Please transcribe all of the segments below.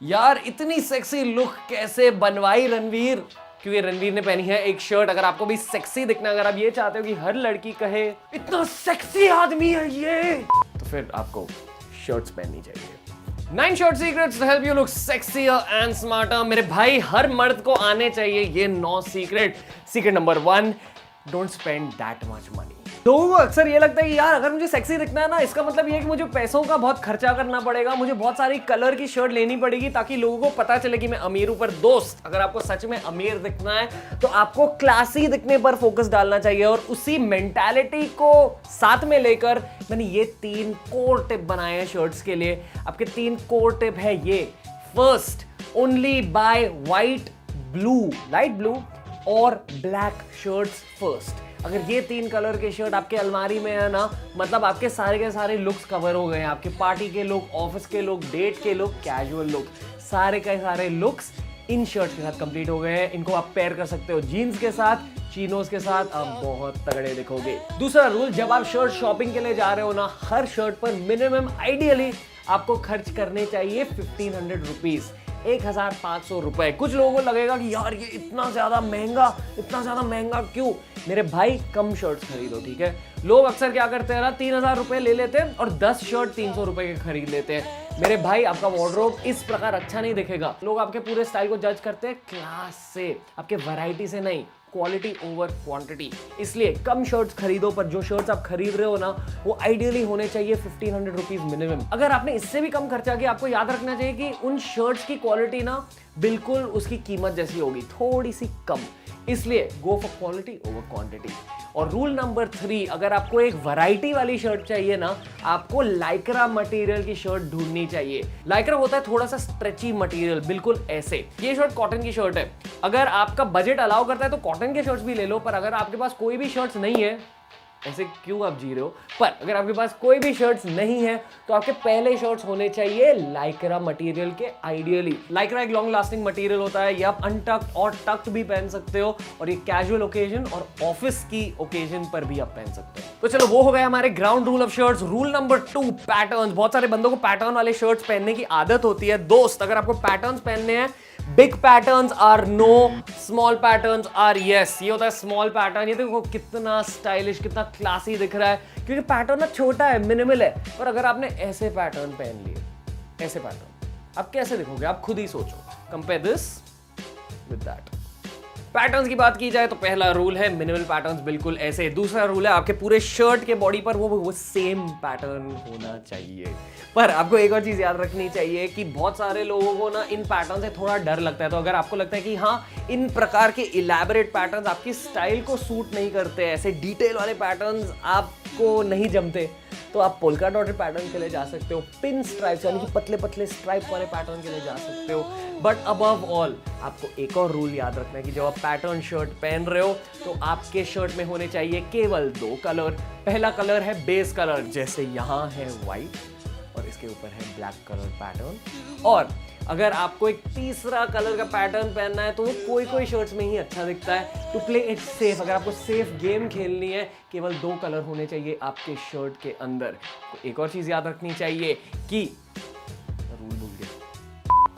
यार इतनी sexy look कैसे बनवाई रणवीर? क्योंकि रणवीर ने पहनी है एक शर्ट। अगर आपको भी सेक्सी दिखना, अगर आप ये चाहते हो कि हर लड़की कहे इतना सेक्सी आदमी है ये, तो फिर आपको शर्ट्स पहननी चाहिए। 9 shirt secrets to help you look sexier and smarter. मेरे भाई हर मर्द को आने चाहिए ये 9 secret. Secret number 1, don't spend that much money. लोगों को अक्सर ये लगता है कि यार अगर मुझे सेक्सी दिखना है ना, इसका मतलब ये है कि मुझे पैसों का बहुत खर्चा करना पड़ेगा, मुझे बहुत सारी कलर की शर्ट लेनी पड़ेगी ताकि लोगों को पता चले कि मैं अमीर हूं। पर दोस्त, अगर आपको सच में अमीर दिखना है तो आपको क्लासी दिखने पर फोकस डालना चाहिए। और उसी मेंटालिटी को साथ में लेकर मैंने ये 3 कोर टिप बनाए हैं शर्ट्स के लिए। आपके 3 कोर टिप है ये। First, only by white, blue, light blue और ब्लैक शर्ट्स फर्स्ट। अगर ये 3 कलर के शर्ट आपके अलमारी में है ना, मतलब आपके सारे के सारे लुक्स कवर हो गए हैं। आपके पार्टी के लुक, ऑफिस के लुक, डेट के लुक, कैजुअल लुक, सारे के सारे लुक्स इन शर्ट्स के साथ कंप्लीट हो गए हैं। इनको आप पेयर कर सकते हो जीन्स के साथ, चीनोज के साथ, आप बहुत तगड़े दिखोगे। दूसरा रूल, जब आप शर्ट शॉपिंग के लिए जा रहे हो ना, हर शर्ट पर मिनिमम आइडियली आपको खर्च करने चाहिए 1500 रुपीज, 1500 रुपए। कुछ लोगों को लगेगा कि यार ये इतना ज्यादा महंगा क्यों? मेरे भाई कम शर्ट्स खरीदो, ठीक है? लोग अक्सर क्या करते हैं ना, 3000 रुपए ले लेते हैं और 10 शर्ट 300 रुपए के खरीद लेते हैं। मेरे भाई आपका वार्डरोब इस प्रकार अच्छा नहीं दिखेगा। लोग आपके पूरे स्टाइल को जज करते हैं क्लास से, आपके वैरायटी से नहीं, क्वालिटी ओवर क्वांटिटी। इसलिए कम शर्ट्स खरीदो, पर जो शर्ट्स आप खरीद रहे हो ना, वो आइडियली होने चाहिए 1500 रुपीज मिनिमम। अगर आपने इससे भी कम खर्चा किया, आपको याद रखना चाहिए कि उन शर्ट्स की क्वालिटी ना बिल्कुल उसकी कीमत जैसी होगी, थोड़ी सी कम। इसलिए go for quality over quantity. और रूल नंबर 3, अगर आपको एक वैरायटी वाली शर्ट चाहिए ना, आपको लाइक्रा मटेरियल की शर्ट ढूंढनी चाहिए। लाइक्रा होता है थोड़ा सा स्ट्रेची मटेरियल, बिल्कुल ऐसे। ये शर्ट कॉटन की शर्ट है। अगर आपका बजट अलाउ करता है तो कॉटन के शर्ट्स भी ले लो, पर अगर आपके पास कोई भी शर्ट्स नहीं है, ऐसे क्यों आप जी रहे हो, पर अगर आपके पास कोई भी शर्ट्स नहीं है तो आपके पहले शर्ट्स होने चाहिए लाइक्रा मटेरियल के। आइडियली लाइक्रा एक लॉन्ग लास्टिंग मटेरियल होता है। ये आप अनटक्ड और टक्ड भी पहन सकते हो, और ये कैजुअल ओकेजन और ऑफिस की ओकेजन पर भी आप पहन सकते हो। तो चलो, वो हो गया हमारे ground rule of shirts. Rule number 2, patterns. बहुत सारे बंदों को पैटर्न वाले शर्ट्स पहनने की आदत होती है। दोस्त, अगर आपको पैटर्न्स पहनने हैं, big patterns are no, small patterns are yes. ये होता है स्मॉल पैटर्न। ये देखो कितना स्टाइलिश, कितना क्लासी दिख रहा है, क्योंकि पैटर्न ना छोटा है, मिनिमल है। पर अगर आपने ऐसे पैटर्न पहन लिए, ऐसे पैटर्न, आप कैसे दिखोगे? आप खुद ही सोचो। Compare this with that. Patterns की बात की जाए तो पहला रूल है मिनिमल पैटर्न्स, बिल्कुल ऐसे। दूसरा रूल है आपके पूरे शर्ट के बॉडी पर वो सेम पैटर्न होना चाहिए। पर आपको एक और चीज याद रखनी चाहिए कि बहुत सारे लोगों को ना इन पैटर्न से थोड़ा डर लगता है। तो अगर आपको लगता है कि हाँ, इन प्रकार के इलैबोरेट पैटर्न्स आपकी स्टाइल को सूट नहीं करते, ऐसे डिटेल वाले पैटर्न्स आपको नहीं जमते, तो आप पोल्का डॉटेड पैटर्न के लिए जा सकते हो, पिन स्ट्राइप्स यानी कि पतले पतले स्ट्राइप वाले पैटर्न के लिए जा सकते हो। बट अबव ऑल आपको एक और रूल याद रखना है कि जब आप पैटर्न शर्ट पहन रहे हो तो आपके शर्ट में होने चाहिए केवल 2 कलर। पहला कलर है बेस कलर, जैसे यहाँ है व्हाइट और इसके ऊपर है ब्लैक कलर पैटर्न। और अगर आपको एक तीसरा कलर का पैटर्न पहनना है तो वो कोई शर्ट्स में ही अच्छा दिखता है। टू प्ले इट सेफ, अगर आपको सेफ गेम खेलनी है, केवल 2 कलर होने चाहिए आपके शर्ट के अंदर। तो एक और चीज याद रखनी चाहिए कि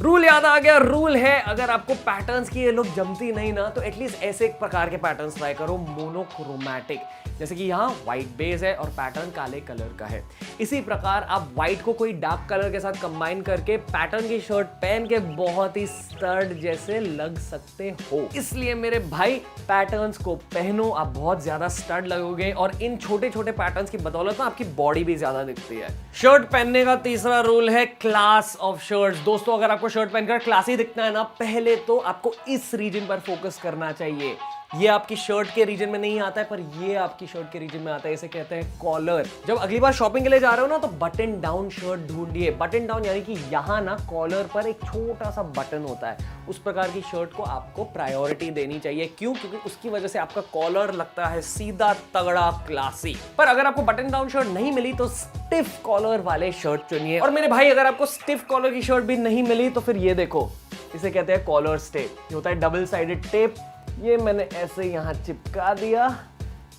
रूल याद आ गया। रूल है, अगर आपको पैटर्न्स की ये लुक जमती नहीं ना, तो एटलीस्ट ऐसे एक प्रकार के पैटर्न्स ट्राई करो, मोनोक्रोमैटिक। जैसे कि यहाँ व्हाइट बेस है और पैटर्न काले कलर का है। इसी प्रकार आप व्हाइट को कोई डार्क कलर के साथ कंबाइन करके पैटर्न की शर्ट पहन के बहुत ही स्टड जैसे लग सकते हो। इसलिए मेरे भाई, पैटर्न्स को पहनो, आप बहुत ज्यादा स्टड लगोगे। और इन छोटे छोटे पैटर्न्स की बदौलत ना आपकी बॉडी भी ज्यादा दिखती है। शर्ट पहनने का तीसरा रूल है क्लास ऑफ शर्ट्स। दोस्तों, अगर आपको शर्ट पहनकर क्लासी दिखना है ना, पहले तो आपको इस रीजन पर फोकस करना चाहिए। ये आपकी शर्ट के रीजन में नहीं आता है, पर ये आपकी शर्ट के रीजन में आता है। इसे कहते हैं कॉलर। जब अगली बार शॉपिंग के लिए जा रहे हो ना, तो बटन डाउन शर्ट ढूंढिए। बटन डाउन यानी कि यहाँ ना कॉलर पर एक छोटा सा बटन होता है, उस प्रकार की शर्ट को आपको प्रायोरिटी देनी चाहिए। क्यों? क्योंकि उसकी वजह से आपका कॉलर लगता है सीधा, तगड़ा, क्लासी। पर अगर आपको बटन डाउन शर्ट नहीं मिली तो स्टिफ कॉलर वाले शर्ट चुनिए। और मेरे भाई, अगर आपको स्टिफ कॉलर की शर्ट भी नहीं मिली तो फिर ये देखो, इसे कहते हैं कॉलर टेप। ये होता है डबल साइडेड टेप। ये मैंने ऐसे यहाँ चिपका दिया,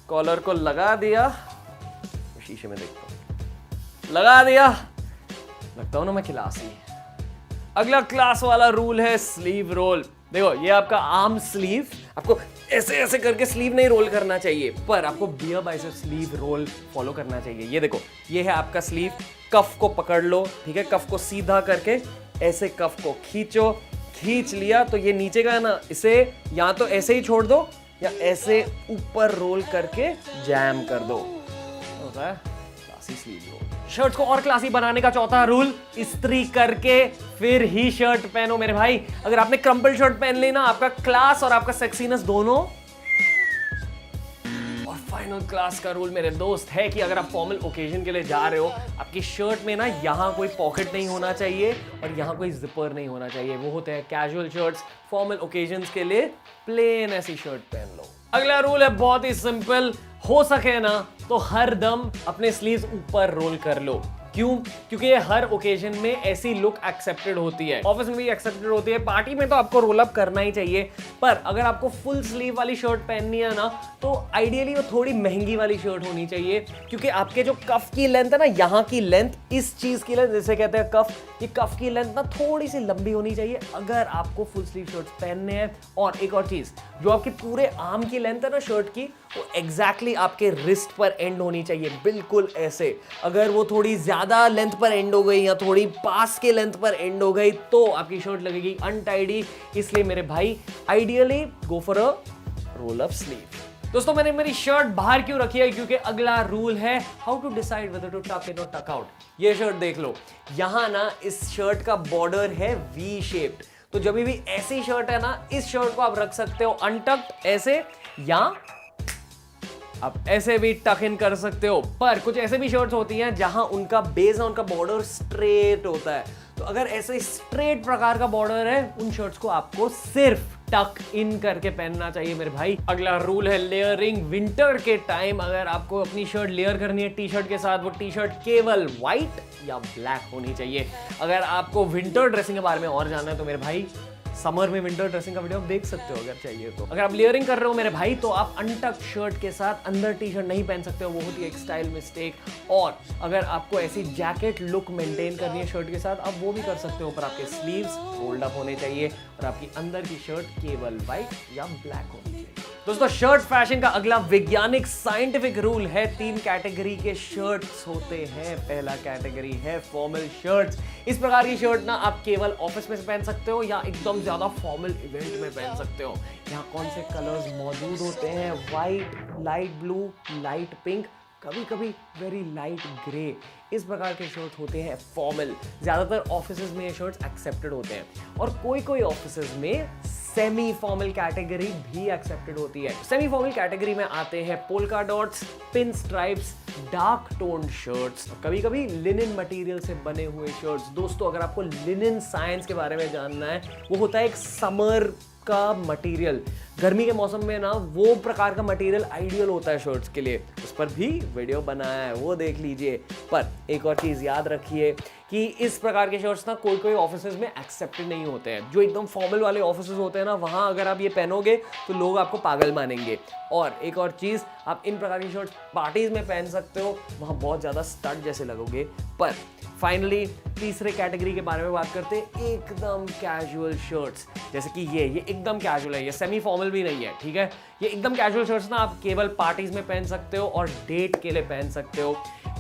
कॉलर को लगा दिया, शीशे में देखता हूँ, लगा दिया, लगता हूँ ना मैं खिलासी। अगला क्लास वाला रूल है स्लीव रोल। देखो ये आपका आर्म स्लीव, आपको ऐसे ऐसे करके स्लीव नहीं रोल करना चाहिए, पर आपको bare bicep sleeve roll follow करना चाहिए। ये देखो, ये है आपका स्लीव, कफ को पकड़ लो, ठीक है, कफ को सीधा करके ऐसे कफ को खींचो, खींच लिया तो ये नीचे का है ना, इसे या तो ऐसे ही छोड़ दो या ऐसे ऊपर रोल करके जैम कर दो, होता है क्लासी स्लीव रोल। शर्ट को और क्लासी बनाने का चौथा रूल, इस्त्री करके फिर ही शर्ट पहनो मेरे भाई। अगर आपने क्रम्पल शर्ट पहन ली ना, आपका क्लास और आपका सेक्सीनेस दोनों। और फाइनल क्लास का रूल मेरे दोस्त है कि अगर आप फॉर्मल ओकेजन के लिए जा रहे हो, आपकी शर्ट में ना यहाँ कोई पॉकेट नहीं होना चाहिए और यहाँ कोई जिपर नहीं होना चाहिए। वो होते हैं कैजुअल शर्ट्स, फॉर्मल ओकेजन्स के लिए प्लेन ऐसी शर्ट पहन लो। अगला रूल है बहुत ही सिंपल, हो सके ना तो हर दम अपने स्लीव्स ऊपर रोल कर लो। क्यों? क्योंकि ये हर ओकेजन में ऐसी लुक एक्सेप्टेड होती है, ऑफिस में भी एक्सेप्टेड होती है, पार्टी में तो आपको रोल अप करना ही चाहिए। पर अगर आपको फुल स्लीव वाली शर्ट पहननी है ना, तो आइडियली वो थोड़ी महंगी वाली शर्ट होनी चाहिए, क्योंकि आपके जो कफ की लेंथ है ना, यहाँ की लेंथ, इस चीज की लेंथ जैसे कहते हैं कफ, ये कफ की लेंथ ना थोड़ी सी लंबी होनी चाहिए अगर आपको फुल स्लीव शर्ट्स पहनने हैं। और एक और चीज, जो आपकी पूरे आर्म की लेंथ है ना शर्ट की, वो एग्जैक्टली आपके रिस्ट पर एंड होनी चाहिए, बिल्कुल ऐसे। अगर वो थोड़ी ज्यादा लेंथ पर एंड हो गई या थोड़ी पास के लेंथ पर एंड हो गई तो आपकी शर्ट लगेगी अनटाइडी। इसलिए मेरे भाई ideally go for a roll up sleeve. दोस्तों मैंने मेरी शर्ट बाहर क्यों रखी है? क्योंकि अगला रूल है how to decide whether to tuck in और टक आउट। ये शर्ट देख लो, यहां ना इस शर्ट का बॉर्डर है वी शेप्ड, तो जब भी ऐसी शर्ट है ना, इस शर्ट को आप रख सकते हो अनटक्ड ऐसे, या आप ऐसे भी टक इन कर सकते हो। पर कुछ ऐसे भी शर्ट्स होती हैं जहां उनका बेस है, उनका बॉर्डर स्ट्रेट होता है, तो अगर ऐसे स्ट्रेट प्रकार का बॉर्डर है, उन शर्ट्स को आपको सिर्फ टक इन करके पहनना चाहिए मेरे भाई। अगला रूल है लेयरिंग। विंटर के टाइम अगर आपको अपनी शर्ट लेयर करनी है टी शर्ट के साथ, वो टी शर्ट केवल व्हाइट या ब्लैक होनी चाहिए। अगर आपको विंटर ड्रेसिंग के बारे में और जानना है तो मेरे भाई समर में विंटर ड्रेसिंग का वीडियो आप देख सकते हो अगर चाहिए तो। अगर आप लेयरिंग कर रहे हो मेरे भाई, तो आप अनटक्ड शर्ट के साथ अंदर टी शर्ट नहीं पहन सकते हो, वो होती है एक स्टाइल मिस्टेक। और अगर आपको ऐसी जैकेट लुक मेंटेन करनी है शर्ट के साथ, आप वो भी कर सकते हो, पर आपके स्लीव्स रोल्ड अप होने चाहिए और आपकी अंदर की शर्ट केवल व्हाइट या ब्लैक होनी चाहिए। दोस्तों शर्ट फैशन का अगला वैज्ञानिक साइंटिफिक रूल है, 3 कैटेगरी के शर्ट्स होते हैं। पहला कैटेगरी है फॉर्मल शर्ट्स। इस प्रकार की शर्ट ना आप केवल ऑफिस में पहन सकते हो या एकदम ज्यादा फॉर्मल इवेंट में पहन सकते हो। यहाँ कौन से कलर्स मौजूद होते हैं? White, light blue, light pink, कभी कभी वेरी लाइट ग्रे। इस प्रकार के शर्ट होते हैं फॉर्मल। ज्यादातर ऑफिसेज में ये शर्ट्स एक्सेप्टेड होते हैं और कोई कोई ऑफिसेज में सेमी फॉर्मल कैटेगरी भी एक्सेप्टेड होती है। सेमी फॉर्मल कैटेगरी में आते हैं polka dots, pin stripes, dark toned shirts, कभी कभी लिनन मटेरियल से बने हुए शर्ट्स। दोस्तों अगर आपको लिनन साइंस के बारे में जानना है, वो होता है एक समर का मटेरियल। गर्मी के मौसम में ना वो प्रकार का मटेरियल आइडियल होता है शर्ट्स के लिए, उस पर भी वीडियो बनाया है, वो देख लीजिए। पर एक और चीज याद रखिए कि इस प्रकार के शर्ट्स ना कोई कोई ऑफिसेज में एक्सेप्टेड नहीं होते हैं। जो एकदम फॉर्मल वाले ऑफिसेज होते हैं ना, वहां अगर आप ये पहनोगे तो लोग आपको पागल मानेंगे। और एक और चीज, आप इन प्रकार की शर्ट्स पार्टीज में पहन सकते हो, वहां बहुत ज्यादा स्टड जैसे लगोगे। पर फाइनली तीसरे कैटेगरी के बारे में बात करते हैं, एकदम कैजुअल शर्ट्स। जैसे कि ये एकदम कैजुअल है, ये सेमी फॉर्मल भी नहीं है, ठीक है। ये एकदम कैजुअल शर्ट्स ना आप केवल पार्टीज में पहन सकते हो और डेट के लिए पहन सकते हो।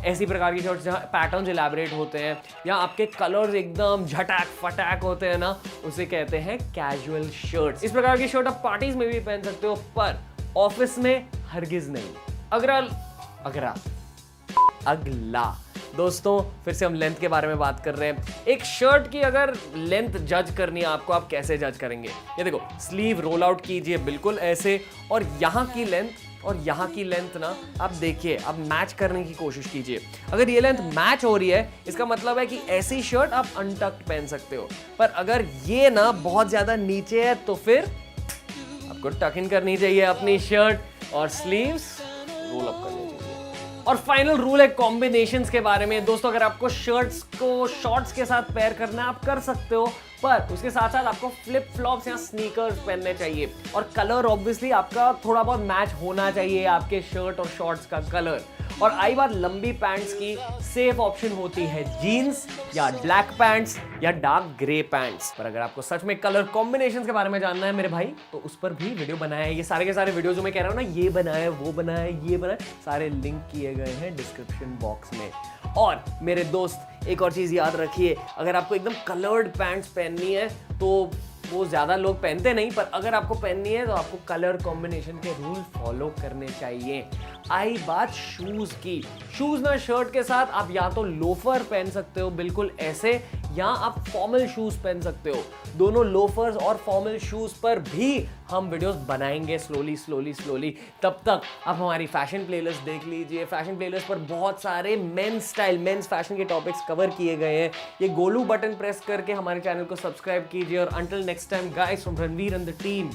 ऐसी प्रकार की शर्ट्स जहाँ पैटर्न्स इलैबोरेट होते हैं या आपके कलर्स एकदम झटाक फटाक होते हैं ना, उसे कहते हैं कैजुअल शर्ट्स। इस प्रकार की शर्ट आप पार्टीज में भी पहन सकते हो, पर ऑफिस में हरगिज नहीं। अगला दोस्तों फिर से हम लेंथ के बारे में बात कर रहे हैं। एक शर्ट की अगर लेंथ जज करनी है आपको, आप कैसे जज करेंगे? ये देखो, स्लीव रोल आउट कीजिए बिल्कुल ऐसे, और यहाँ की लेंथ और यहाँ की लेंथ ना आप देखिए, आप मैच करने की कोशिश कीजिए। अगर ये लेंथ मैच हो रही है, इसका मतलब है कि ऐसी शर्ट आप अनटक्ड पहन सकते हो। पर अगर ये ना बहुत ज्यादा नीचे है, तो फिर आपको टक इन करनी चाहिए अपनी शर्ट और स्लीव्स रोल अप करनी चाहिए। और फाइनल रूल है कॉम्बिनेशंस के बारे में। दोस्तों अगर आपको शर्ट्स को शॉर्ट्स के साथ पेयर करना है, आप कर सकते हो, पर उसके साथ साथ आपको फ्लिप फ्लॉप्स या स्नीकर्स पहनने चाहिए। और कलर ऑब्वियसली आपका थोड़ा बहुत मैच होना चाहिए, आपके शर्ट और शॉर्ट्स का कलर। और आई बात लंबी पैंट्स की, सेफ ऑप्शन होती है जीन्स या ब्लैक पैंट्स या डार्क ग्रे पैंट्स। पर अगर आपको सच में कलर कॉम्बिनेशंस के बारे में जानना है मेरे भाई, तो उस पर भी वीडियो बनाया है। ये सारे के सारे वीडियो जो मैं कह रहा हूं ना, ये बनाया, वो बनाया, ये बनाया, सारे लिंक किए गए हैं डिस्क्रिप्शन बॉक्स में। और मेरे दोस्त एक और चीज याद रखिए, अगर आपको एकदम कलर्ड पैंट्स पहननी है तो वो ज्यादा लोग पहनते नहीं, पर अगर आपको पहननी है तो आपको कलर कॉम्बिनेशन के रूल फॉलो करने चाहिए। आई बात शूज की, शूज ना शर्ट के साथ आप या तो लोफर पहन सकते हो बिल्कुल ऐसे, या आप फॉर्मल शूज पहन सकते हो। दोनों लोफर्स और फॉर्मल शूज पर भी हम वीडियोस बनाएंगे स्लोली। तब तक आप हमारी फैशन प्लेलिस्ट देख लीजिए। फैशन प्लेलिस्ट पर बहुत सारे मेंस स्टाइल, मेंस फैशन के टॉपिक्स कवर किए गए हैं। ये गोलू बटन प्रेस करके हमारे चैनल को सब्सक्राइब कीजिए। और until next time guys, from Ranveer and the team,